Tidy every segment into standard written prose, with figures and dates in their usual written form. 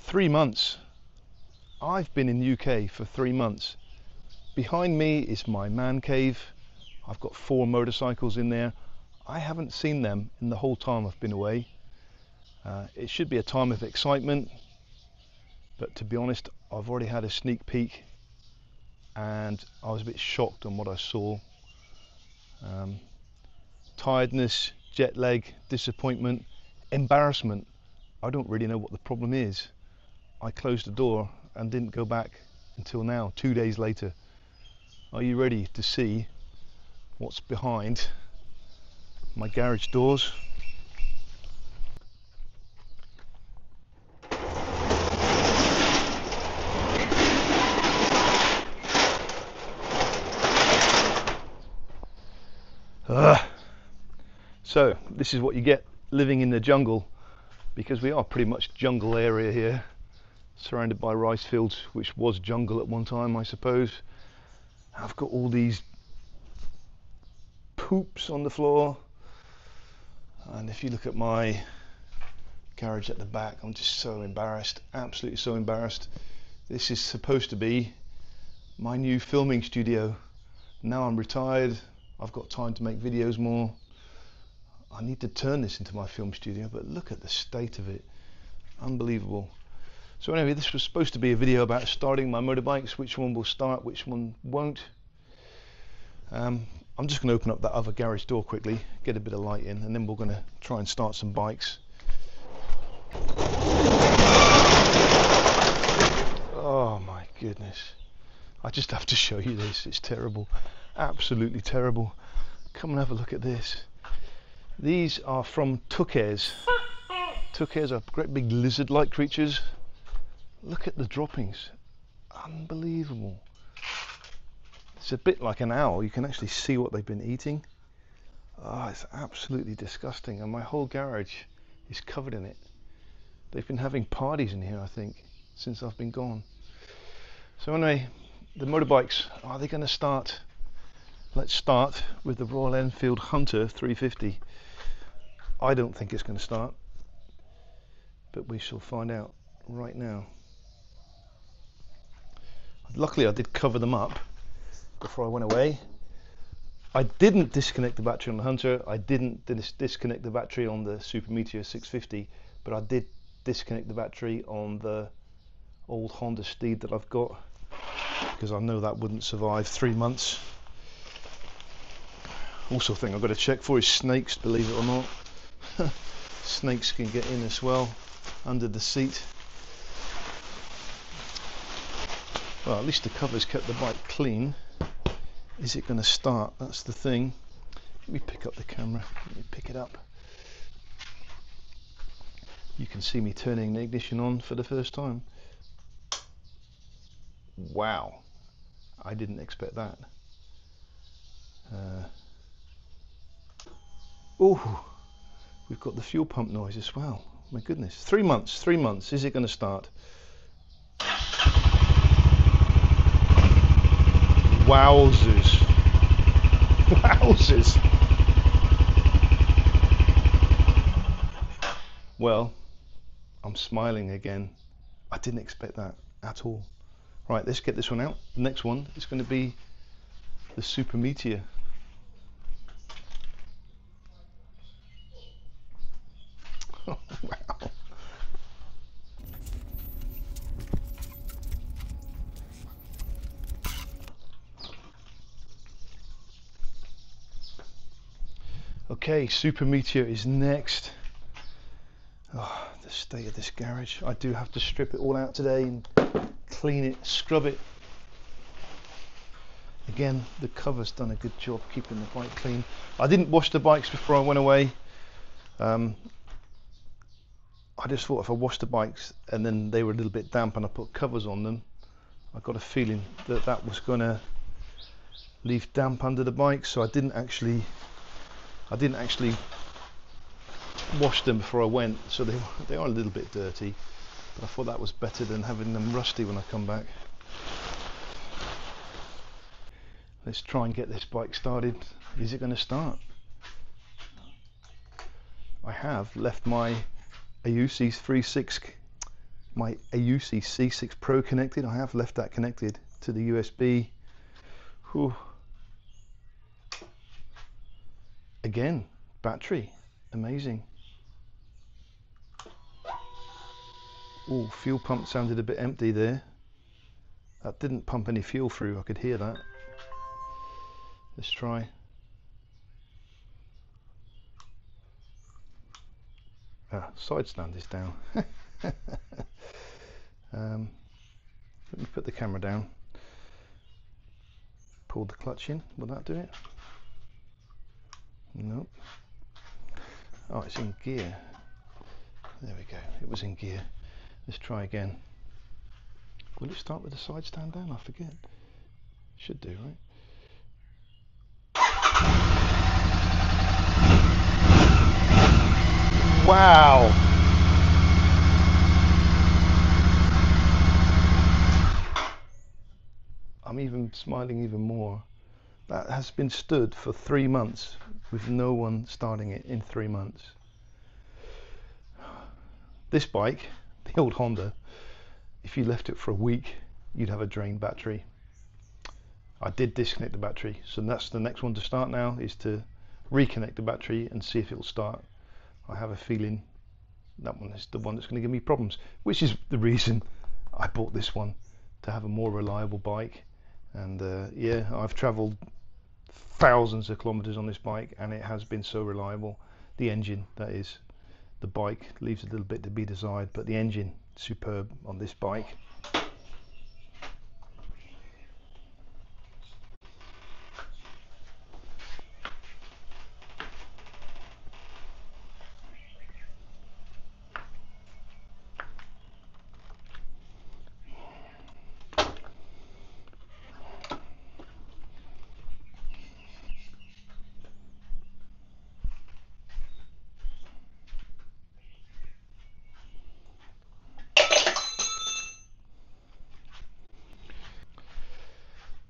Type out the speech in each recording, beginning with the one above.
3 months. I've been in the UK for 3 months. Behind me is my man cave. I've got 4 motorcycles in there. I haven't seen them in the whole time I've been away. It should be a time of excitement, but to be honest, I've already had a sneak peek and I was a bit shocked on what I saw. Tiredness, jet lag, disappointment, embarrassment. I don't really know what the problem is. I closed the door and didn't go back until now, 2 days later. Are you ready to see what's behind my garage doors? So this is what you get living in the jungle, because we are pretty much jungle area here, surrounded by rice fields, which was jungle at one time, I suppose. I've got all these poops on the floor, and if you look at my garage at the back, I'm just so embarrassed, absolutely so embarrassed. This is supposed to be my new filming studio. Now I'm retired, I've got time to make videos more. I need to turn this into my film studio, but look at the state of it. Unbelievable. So anyway, this was supposed to be a video about starting my motorbikes, which one will start, which one won't. I'm just going to open up that other garage door quickly, get a bit of light in, and then we're going to try and start some bikes. Oh my goodness. I just have to show you this. It's terrible. Absolutely terrible. Come and have a look at this. These are from tucares. Tucares are great big lizard-like creatures. Look at the droppings. Unbelievable. It's a bit like an owl. You can actually see what they've been eating. Oh, it's absolutely disgusting, and my whole garage is covered in it. They've been having parties in here, I think, since I've been gone. So anyway, the motorbikes, are they going to start? Let's start with the Royal Enfield Hunter 350. I don't think it's going to start, but we shall find out right now. Luckily I did cover them up before I went away. I didn't disconnect the battery on the Hunter, I didn't disconnect the battery on the Super Meteor 650, but I did disconnect the battery on the old Honda Steed that I've got, because I know that wouldn't survive 3 months. Also thing I've got to check for is snakes, believe it or not. Snakes can get in as well, under the seat. Well, at least the covers kept the bike clean. Is it going to start? That's the thing. Let me pick up the camera, let me pick it up. You can see me turning the ignition on for the first time. Wow, I didn't expect that. Oh, we've got the fuel pump noise as well. My goodness, 3 months, 3 months. Is it going to start? Wowzers. Wowzers. Well, I'm smiling again. I didn't expect that at all. Right, let's get this one out. The next one is going to be the Super Meteor. Oh, wow. Okay, Super Meteor is next. Oh, the state of this garage. I do have to strip it all out today and clean it, scrub it. Again, the cover's done a good job keeping the bike clean. I didn't wash the bikes before I went away. I just thought if I washed the bikes and then they were a little bit damp and I put covers on them, I got a feeling that that was going to leave damp under the bike, so I didn't actually wash them before I went, so they are a little bit dirty, but I thought that was better than having them rusty when I come back. Let's try and get this bike started. Is it going to start? I have left my AUC 36 my AUC C6 Pro connected. I have left that connected to the USB. Whew. Again, battery, amazing. Oh, fuel pump sounded a bit empty there. That didn't pump any fuel through, I could hear that. Let's try. Side stand is down. Let me put the camera down. Pull the clutch in. Will that do it? Nope. Oh, it's in gear. There we go. It was in gear. Let's try again. Will it start with the side stand down? I forget. Should do, right? Wow! I'm even smiling even more. That has been stood for 3 months with no one starting it in 3 months. This bike, the old Honda, if you left it for a week, you'd have a drained battery. I did disconnect the battery, so that's the next one to start now, is to reconnect the battery and see if it'll start. I have a feeling that one is the one that's going to give me problems, which is the reason I bought this one, to have a more reliable bike. And yeah, I've travelled thousands of kilometers on this bike and it has been so reliable. The engine, that is, the bike leaves a little bit to be desired, but the engine, superb on this bike.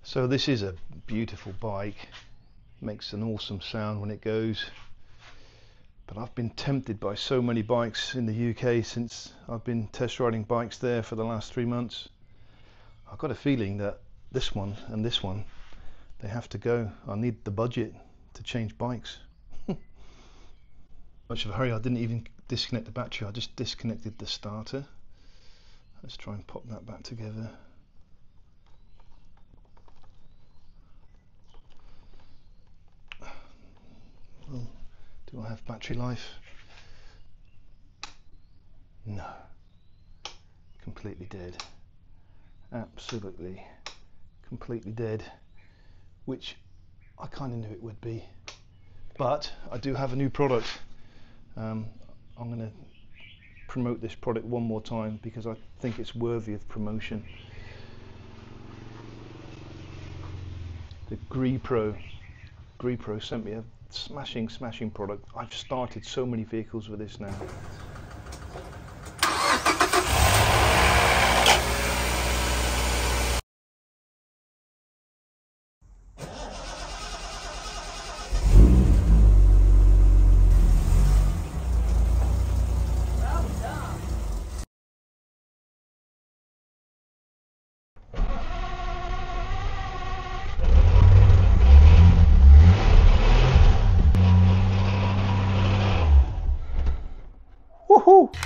So this is a beautiful bike, makes an awesome sound when it goes, but I've been tempted by so many bikes in the UK since I've been test riding bikes there for the last 3 months. I've got a feeling that this one and this one, they have to go. I need the budget to change bikes. Much of a hurry, I didn't even disconnect the battery, I just disconnected the starter. Let's try and pop that back together. Oh, do I have battery life? No. Completely dead. Absolutely completely dead, which I kind of knew it would be. But I do have a new product. I'm going to promote this product one more time because I think it's worthy of promotion. The Grepro sent me a smashing product. I've started so many vehicles with this now.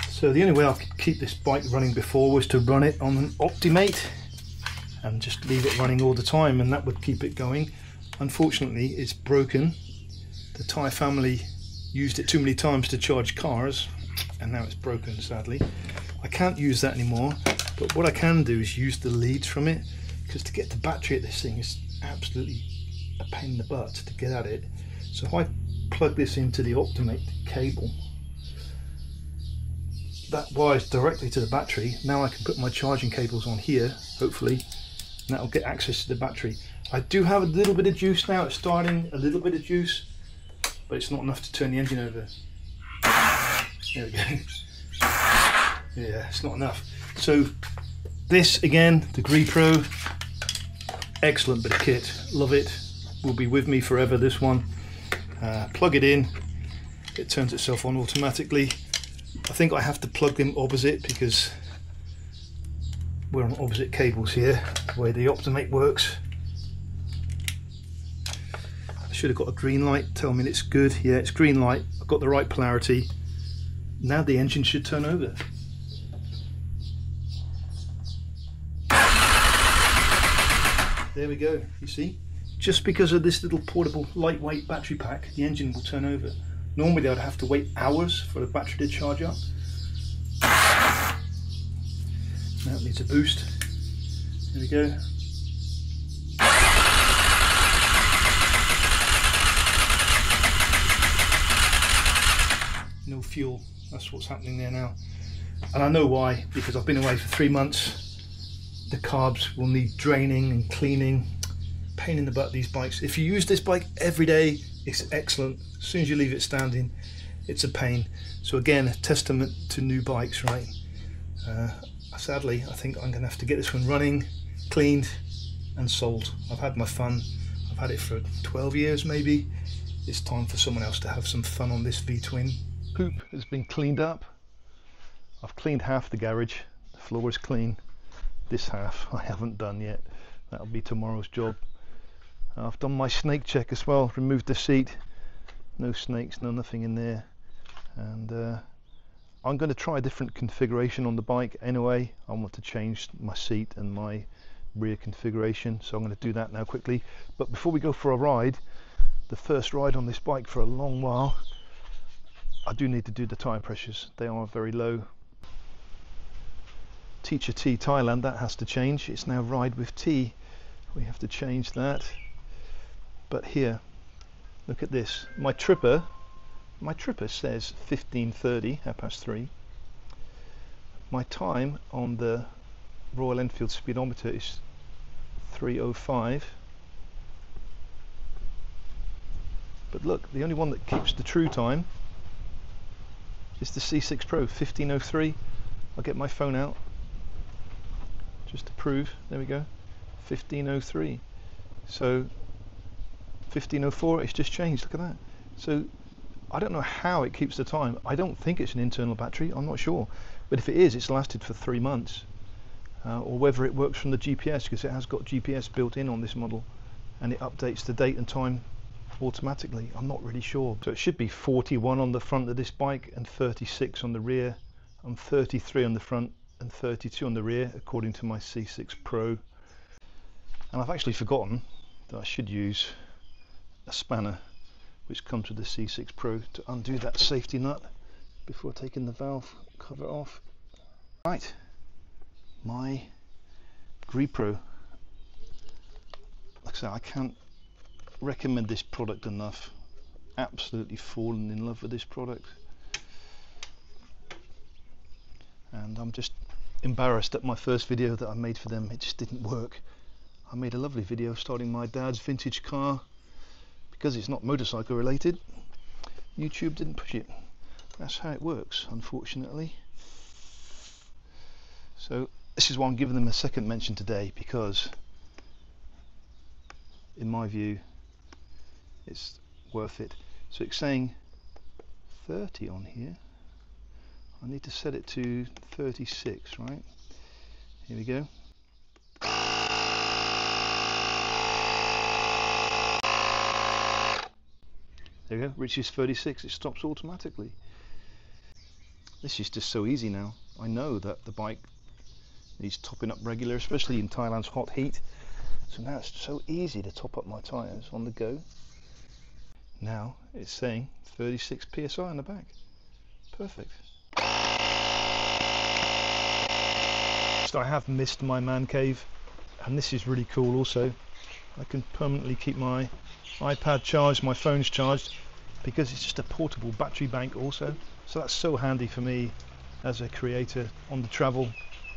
So the only way I could keep this bike running before was to run it on an Optimate and just leave it running all the time, and that would keep it going. Unfortunately, it's broken. The Tyre family used it too many times to charge cars and now it's broken, sadly. I can't use that anymore, but what I can do is use the leads from it, because to get the battery at this thing is absolutely a pain in the butt to get at it. So if I plug this into the Optimate cable, that wires directly to the battery. Now I can put my charging cables on here, hopefully, and that will get access to the battery. I do have a little bit of juice now, it's starting, a little bit of juice, but it's not enough to turn the engine over. There we go. Yeah, it's not enough. So this again, the Grepro, excellent bit of kit, love it, will be with me forever, this one. Plug it in, it turns itself on automatically. I think I have to plug them opposite because we're on opposite cables here, the way the Optimate works. I should have got a green light, tell me it's good. Yeah, it's green light, I've got the right polarity. Now the engine should turn over. There we go, you see? Just because of this little portable lightweight battery pack, the engine will turn over. Normally I'd have to wait hours for the battery to charge up. Now it needs a boost. There we go. No fuel, that's what's happening there now. And I know why, because I've been away for 3 months. The carbs will need draining and cleaning. Pain in the butt, these bikes. If you use this bike every day, it's excellent. As soon as you leave it standing, it's a pain. So again, a testament to new bikes, right? Sadly, I think I'm going to have to get this one running, cleaned and sold. I've had my fun. I've had it for 12 years maybe. It's time for someone else to have some fun on this V-twin. Hoop has been cleaned up. I've cleaned half the garage. The floor is clean. This half I haven't done yet. That'll be tomorrow's job. I've done my snake check as well. Removed the seat. No snakes, no nothing in there. And I'm going to try a different configuration on the bike anyway. I want to change my seat and my rear configuration, so I'm going to do that now quickly. But before we go for a ride, the first ride on this bike for a long while, I do need to do the tyre pressures. They are very low. Teacher T Thailand, that has to change. It's now ride with T. We have to change that. But here, look at this. My tripper says 15:30, 3:30. My time on the Royal Enfield speedometer is 3:05. But look, the only one that keeps the true time is the C6 Pro, 15:03. I'll get my phone out just to prove. There we go, 15:03. So 15:04, it's just changed. Look at that. So I don't know how it keeps the time. I don't think it's an internal battery, I'm not sure. But if it is, it's lasted for 3 months. Or whether it works from the GPS, because it has got GPS built in on this model and it updates the date and time automatically. I'm not really sure. So it should be 41 on the front of this bike and 36 on the rear. I'm 33 on the front and 32 on the rear according to my C6 Pro. And I've actually forgotten that I should use a spanner which comes with the C6 Pro to undo that safety nut before taking the valve cover off. Right, my Grepro. Like I say, I can't recommend this product enough. Absolutely fallen in love with this product, and I'm just embarrassed that my first video that I made for them, it just didn't work. I made a lovely video starting my dad's vintage car. Because it's not motorcycle related, YouTube didn't push it. That's how it works, unfortunately. So this is why I'm giving them a second mention today, because in my view it's worth it. So it's saying 30 on here. I need to set it to 36, right? Here we go. There we go, reaches 36, it stops automatically. This is just so easy now. I know that the bike needs topping up regular, especially in Thailand's hot heat. So now it's so easy to top up my tyres on the go. Now it's saying 36 psi on the back. Perfect. So I have missed my man cave, and this is really cool also. I can permanently keep my iPad charged, my phone's charged, because it's just a portable battery bank also. So that's so handy for me as a creator on the travel.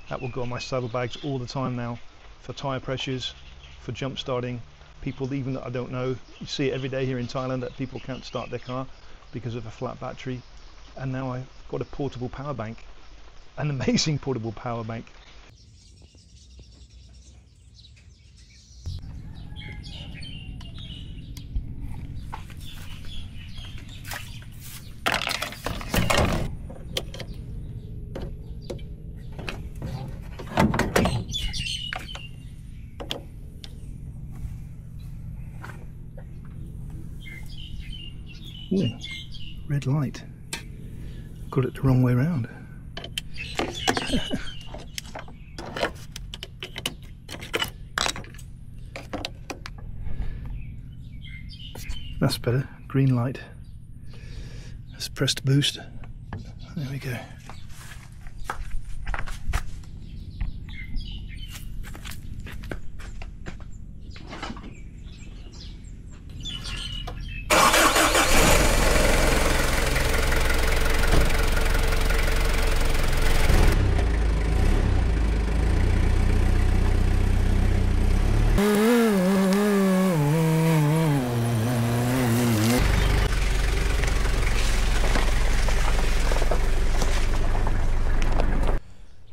That will go on my saddlebags all the time now, for tyre pressures, for jump starting. People even that I don't know, you see it every day here in Thailand that people can't start their car because of a flat battery. And now I've got a portable power bank, an amazing portable power bank. Ooh, red light. Got it the wrong way around. That's better. Green light. Let's press the boost. There we go.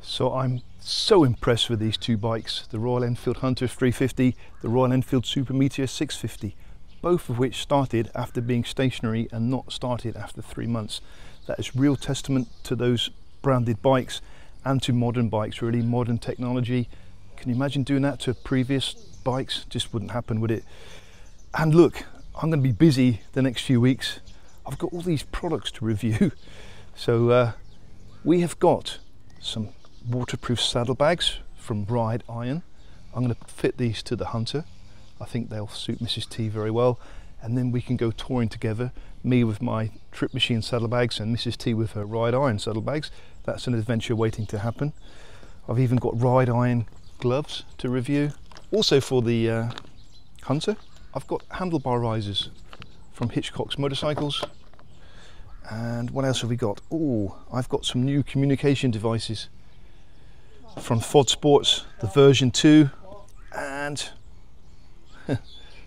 So I'm so impressed with these two bikes, the Royal Enfield Hunter 350, the Royal Enfield Super Meteor 650, both of which started after being stationary and not started after 3 months. That is real testament to those branded bikes and to modern bikes, really modern technology. Can you imagine doing that to previous bikes? Just wouldn't happen, would it? And look, I'm going to be busy the next few weeks. I've got all these products to review. So we have got some waterproof saddlebags from Ride Iron. I'm going to fit these to the Hunter. I think they'll suit Mrs. T very well, and then we can go touring together, me with my Trip Machine saddlebags and Mrs. T with her Ride Iron saddlebags. That's an adventure waiting to happen. I've even got Ride Iron gloves to review. Also for the Hunter, I've got handlebar risers from Hitchcock's Motorcycles. And what else have we got? Oh, I've got some new communication devices from FOD Sports, the version 2, and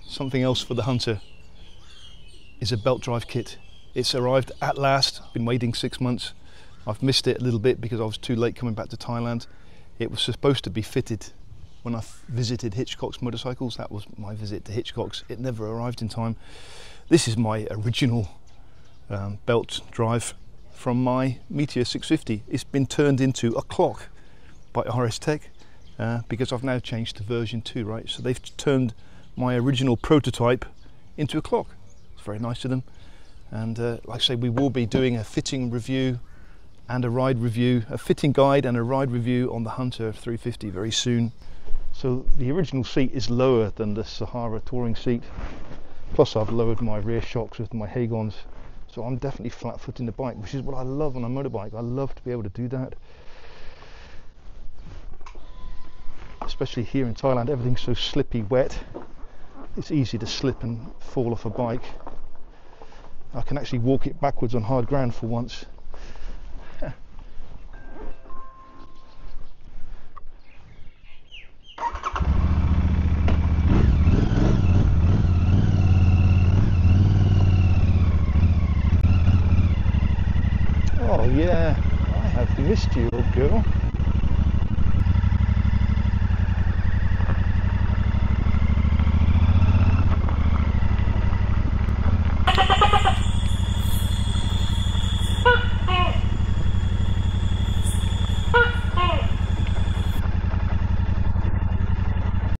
something else for the Hunter is a belt drive kit. It's arrived at last. Been waiting 6 months. I've missed it a little bit because I was too late coming back to Thailand. It was supposed to be fitted when I visited Hitchcock's Motorcycles. That was my visit to Hitchcock's. It never arrived in time. This is my original belt drive from my Meteor 650. It's been turned into a clock by RS Tech because I've now changed to version 2, right? So they've turned my original prototype into a clock. It's very nice of them. And like I say, we will be doing a fitting review and a ride review, a fitting guide and a ride review on the Hunter 350 very soon. So the original seat is lower than the Sahara touring seat. Plus I've lowered my rear shocks with my Hagons. So I'm definitely flat-footing the bike, which is what I love on a motorbike. I love to be able to do that. Especially here in Thailand, everything's so slippy wet. It's easy to slip and fall off a bike. I can actually walk it backwards on hard ground for once. Oh yeah, I have missed you, old girl.